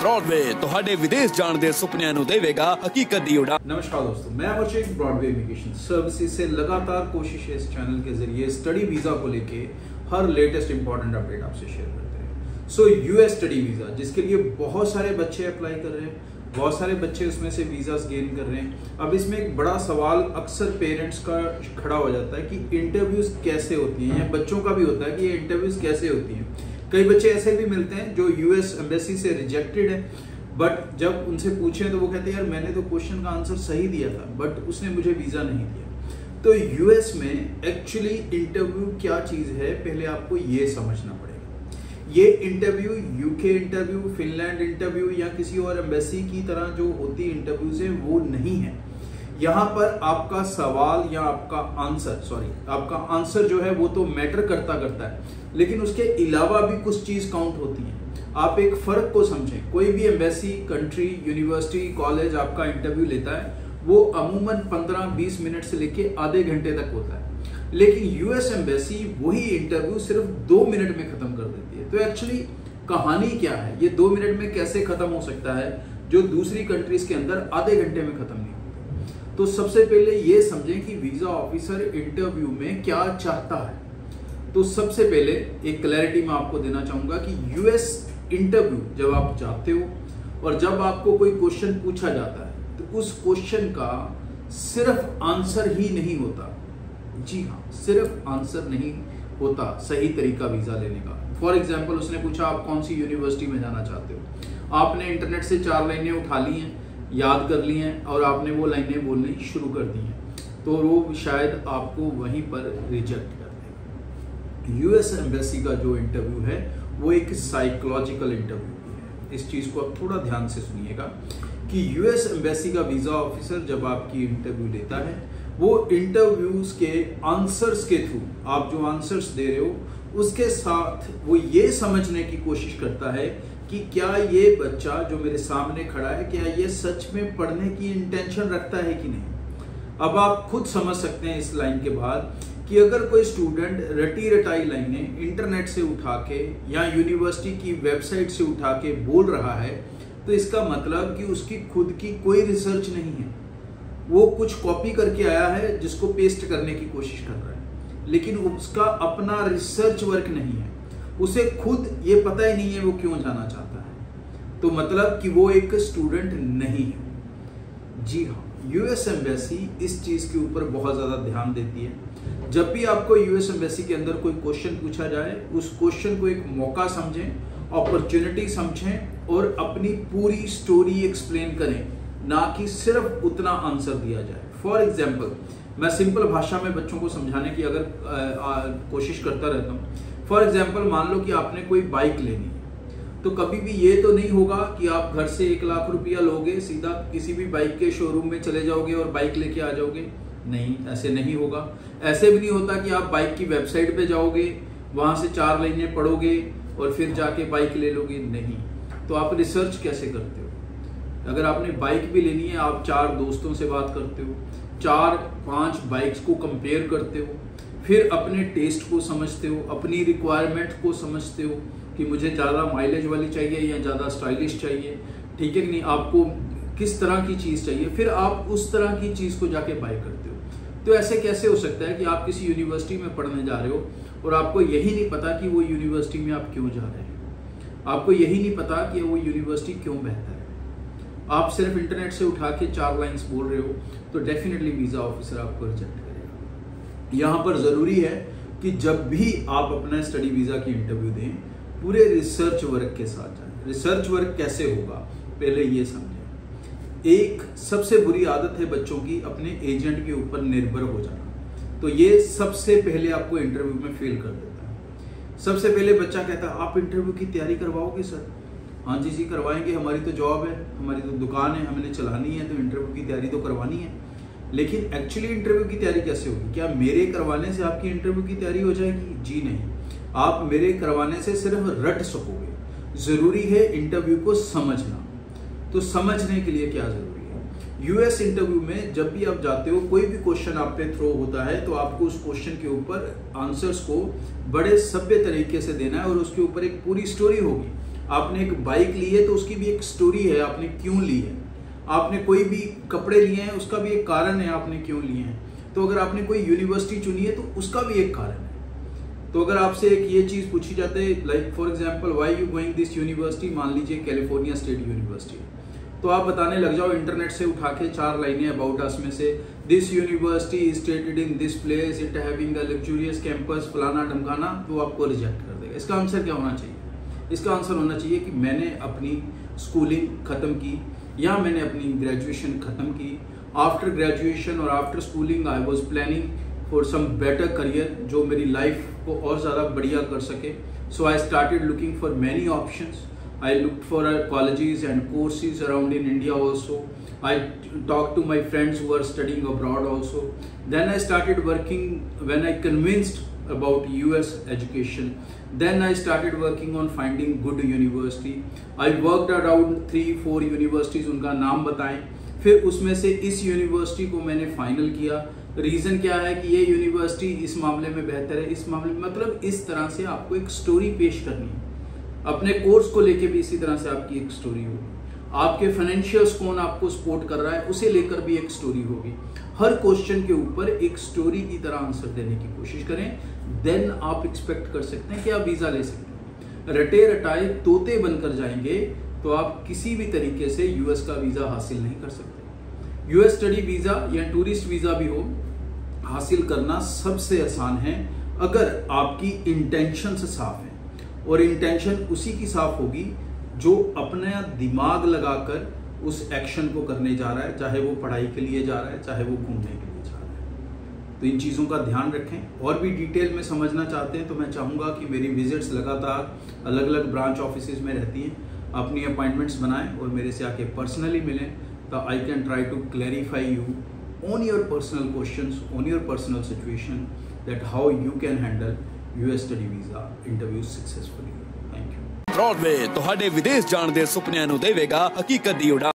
Broadway ਤੁਹਾਡੇ ਵਿਦੇਸ਼ ਜਾਣ ਦੇ ਸੁਪਨਿਆਂ ਨੂੰ ਦੇਵੇਗਾ ਹਕੀਕਤ ਦੀ ਉਡਾਨ। नमस्कार दोस्तों, मैं अमर शेख ब्रॉडवे इमिग्रेशन सर्विसेज से लगातार कोशिश है इस चैनल के जरिए स्टडी वीजा को लेके हर लेटेस्ट इंपॉर्टेंट अपडेट आपसे शेयर करते हैं। सो यूएस स्टडी वीजा जिसके लिए बहुत सारे बच्चे अप्लाई कर रहे हैं, बहुत सारे बच्चे उसमें से वीजास गेन कर रहे हैं। अब इसमें एक बड़ा सवाल अक्सर पेरेंट्स का खड़ा हो जाता है कि इंटरव्यूज कैसे होती हैं, या बच्चों का भी होता है कि ये इंटरव्यूज कैसे होती हैं। कई बच्चे ऐसे भी मिलते हैं जो यूएस एम्बेसी से रिजेक्टेड है, बट जब उनसे पूछे तो वो कहते हैं यार मैंने तो क्वेश्चन का आंसर सही दिया था बट उसने मुझे वीजा नहीं दिया। तो यूएस में एक्चुअली इंटरव्यू क्या चीज है पहले आपको ये समझना पड़ेगा। ये interview UK interview, Finland interview या किसी और एम्बेसी की तरह जो होती इंटरव्यूज है वो नहीं है। यहाँ पर आपका सवाल या आपका आंसर जो है वो तो मैटर करता है, लेकिन उसके अलावा भी कुछ चीज काउंट होती है। आप एक फर्क को समझें। कोई भी एम्बेसी, कंट्री, यूनिवर्सिटी, कॉलेज आपका इंटरव्यू लेता है वो अमूमन 15-20 मिनट से लेके आधे घंटे तक होता है, लेकिन यूएस एम्बेसी वही इंटरव्यू सिर्फ 2 मिनट में खत्म कर देती है। तो एक्चुअली कहानी क्या है, ये 2 मिनट में कैसे खत्म हो सकता है जो दूसरी कंट्रीज के अंदर आधे घंटे में खत्म नहीं होता। तो सबसे पहले ये समझें कि वीजा ऑफिसर इंटरव्यू में क्या चाहता है। तो सबसे पहले एक क्लैरिटी मैं आपको देना चाहूंगा कि यूएस इंटरव्यू जब आप जाते हो और जब आपको कोई क्वेश्चन पूछा जाता है तो उस क्वेश्चन का सिर्फ आंसर ही नहीं होता। जी हाँ, सिर्फ आंसर नहीं होता सही तरीका वीजा लेने का। फॉर एग्जाम्पल उसने पूछा आप कौन सी यूनिवर्सिटी में जाना चाहते हो, आपने इंटरनेट से 4 लाइनें उठा ली हैं, याद कर ली हैं और आपने वो लाइनें बोलनी शुरू कर दी हैं, तो वो शायद आपको वहीं पर रिजेक्ट कर देगा। यूएस एम्बेसी का जो इंटरव्यू है वो एक साइकोलॉजिकल इंटरव्यू है। इस चीज को आप थोड़ा ध्यान से सुनिएगा कि यूएस एम्बेसी का वीजा ऑफिसर जब आपकी इंटरव्यू लेता है वो इंटरव्यूज के आंसर्स के थ्रू, आप जो आंसर्स दे रहे हो उसके साथ वो ये समझने की कोशिश करता है कि क्या ये बच्चा जो मेरे सामने खड़ा है क्या ये सच में पढ़ने की इंटेंशन रखता है कि नहीं। अब आप खुद समझ सकते हैं इस लाइन के बाद कि अगर कोई स्टूडेंट रटी रटाई लाइनें इंटरनेट से उठा के या यूनिवर्सिटी की वेबसाइट से उठा के बोल रहा है तो इसका मतलब कि उसकी खुद की कोई रिसर्च नहीं है। वो कुछ कॉपी करके आया है जिसको पेस्ट करने की कोशिश कर रहा है, लेकिन उसका अपना रिसर्च वर्क नहीं है। उसे खुद ये पता ही नहीं है वो क्यों जाना चाहता है, तो मतलब कि वो एक स्टूडेंट नहीं है। जी हाँ, यूएस एम्बेसी इस चीज के ऊपर बहुत ज्यादा ध्यान देती है। जब भी आपको यूएस एम्बेसी के अंदर कोई क्वेश्चन पूछा जाए उस क्वेश्चन को एक मौका समझें, अपॉर्चुनिटी समझें और अपनी पूरी स्टोरी एक्सप्लेन करें, ना कि सिर्फ उतना आंसर दिया जाए। फॉर एग्जाम्पल मैं सिंपल भाषा में बच्चों को समझाने की अगर कोशिश करता रहता हूँ। फॉर एग्जाम्पल मान लो कि आपने कोई बाइक लेनी है, तो कभी भी ये तो नहीं होगा कि आप घर से 1 लाख रुपया लोगे, सीधा किसी भी बाइक के शोरूम में चले जाओगे और बाइक लेके आ जाओगे। नहीं, ऐसे नहीं होगा। ऐसे भी नहीं होता कि आप बाइक की वेबसाइट पे जाओगे, वहां से 4 लाइनें पढ़ोगे और फिर जाके बाइक ले लोगे। नहीं, तो आप रिसर्च कैसे करते हो। अगर आपने बाइक भी लेनी है, आप 4 दोस्तों से बात करते हो, 4-5 बाइक्स को कंपेयर करते हो, फिर अपने टेस्ट को समझते हो, अपनी रिक्वायरमेंट को समझते हो कि मुझे ज़्यादा माइलेज वाली चाहिए या ज़्यादा स्टाइलिश चाहिए, ठीक है कि नहीं, आपको किस तरह की चीज़ चाहिए, फिर आप उस तरह की चीज़ को जाके बाय करते हो। तो ऐसे कैसे हो सकता है कि आप किसी यूनिवर्सिटी में पढ़ने जा रहे हो और आपको यही नहीं पता कि वो यूनिवर्सिटी में आप क्यों जा रहे हैं, आपको यही नहीं पता कि वो यूनिवर्सिटी क्यों बेहतर है, आप सिर्फ इंटरनेट से उठा के 4 लाइन्स बोल रहे हो, तो डेफिनेटली वीजा ऑफिसर आपको रिजेक्ट करेगा। यहाँ पर जरूरी है कि जब भी आप अपना स्टडी वीजा की इंटरव्यू दें पूरे रिसर्च वर्क के साथ जाएं। रिसर्च वर्क कैसे होगा पहले ये समझें। एक सबसे बुरी आदत है बच्चों की अपने एजेंट के ऊपर निर्भर हो जाना, तो ये सबसे पहले आपको इंटरव्यू में फेल कर देता है। सबसे पहले बच्चा कहता है आप इंटरव्यू की तैयारी करवाओगे सर? हाँ जी करवाएंगे, हमारी तो जॉब है, हमारी तो दुकान है, हमने चलानी है, तो इंटरव्यू की तैयारी तो करवानी है। लेकिन एक्चुअली इंटरव्यू की तैयारी कैसे होगी? क्या मेरे करवाने से आपकी इंटरव्यू की तैयारी हो जाएगी? जी नहीं, आप मेरे करवाने से सिर्फ रट सकोगे। जरूरी है इंटरव्यू को समझना। तो समझने के लिए क्या जरूरी है? यूएस इंटरव्यू में जब भी आप जाते हो, कोई भी क्वेश्चन आप पे थ्रो होता है तो आपको उस क्वेश्चन के ऊपर आंसर्स को बड़े सभ्य तरीके से देना है और उसके ऊपर एक पूरी स्टोरी होगी। आपने एक बाइक ली है तो उसकी भी एक स्टोरी है, आपने क्यों ली है। आपने कोई भी कपड़े लिए हैं, उसका भी एक कारण है आपने क्यों लिए हैं। तो अगर आपने कोई यूनिवर्सिटी चुनी है तो उसका भी एक कारण है। तो अगर आपसे एक ये चीज पूछी जाती है, like for example why you going this university, मान लीजिए कैलिफोर्निया स्टेट यूनिवर्सिटी, तो आप बताने लग जाओ इंटरनेट से उठा के 4 लाइनें अबाउट अस में से, this university is stated in this place, it having a luxurious campus, फलाना ढमकाना, तो आपको रिजेक्ट कर देगा। इसका आंसर क्या होना चाहिए? इसका आंसर होना चाहिए कि मैंने अपनी स्कूलिंग खत्म की या मैंने अपनी ग्रेजुएशन खत्म की। आफ्टर ग्रेजुएशन और after schooling I was planning for some better career जो मेरी लाइफ को और ज़्यादा बढ़िया कर सके। So I started looking for many options. I looked for colleges and courses around in India also. I talked to my friends who were studying abroad also. Then I started working when I convinced about US education. Then I started working on finding good university. I worked around 3-4 universities, उनका नाम बताएं। फिर उसमें से इस university को मैंने final किया। रीजन क्या है कि ये यूनिवर्सिटी इस मामले में बेहतर है, इस मामले में, मतलब इस तरह से आपको एक स्टोरी पेश करनी है। अपने कोर्स को लेके भी इसी तरह से आपकी एक स्टोरी होगी। आपके फाइनेंशियल्स कौन आपको सपोर्ट कर रहा है उसे लेकर भी एक स्टोरी होगी। हर क्वेश्चन के ऊपर एक स्टोरी की तरह आंसर देने की कोशिश करें, देन आप एक्सपेक्ट कर सकते हैं कि आप वीजा ले सकते हैं। रटे रटाए तोते बनकर जाएंगे तो आप किसी भी तरीके से यूएस का वीजा हासिल नहीं कर सकते। यूएस स्टडी वीजा या टूरिस्ट वीजा भी हो, हासिल करना सबसे आसान है अगर आपकी इंटेंशन से साफ है। और इंटेंशन उसी की साफ होगी जो अपना दिमाग लगाकर उस एक्शन को करने जा रहा है, चाहे वो पढ़ाई के लिए जा रहा है, चाहे वो घूमने के लिए जा रहा है। तो इन चीज़ों का ध्यान रखें। और भी डिटेल में समझना चाहते हैं तो मैं चाहूँगा कि मेरी विजिट्स लगातार अलग अलग ब्रांच ऑफिसेज में रहती हैं। अपनी अपॉइंटमेंट्स बनाएं और मेरे से आके पर्सनली मिलें, तो I can try to clarify you on your personal questions, on your personal situation, that how you can handle US study visa interviews successfully. Thank you. Broadway ਤੁਹਾਡੇ ਵਿਦੇਸ਼ ਜਾਣ ਦੇ ਸੁਪਨਿਆਂ ਨੂੰ ਦੇਵੇਗਾ ਹਕੀਕਤ ਦੀ ਉਡਾਨ।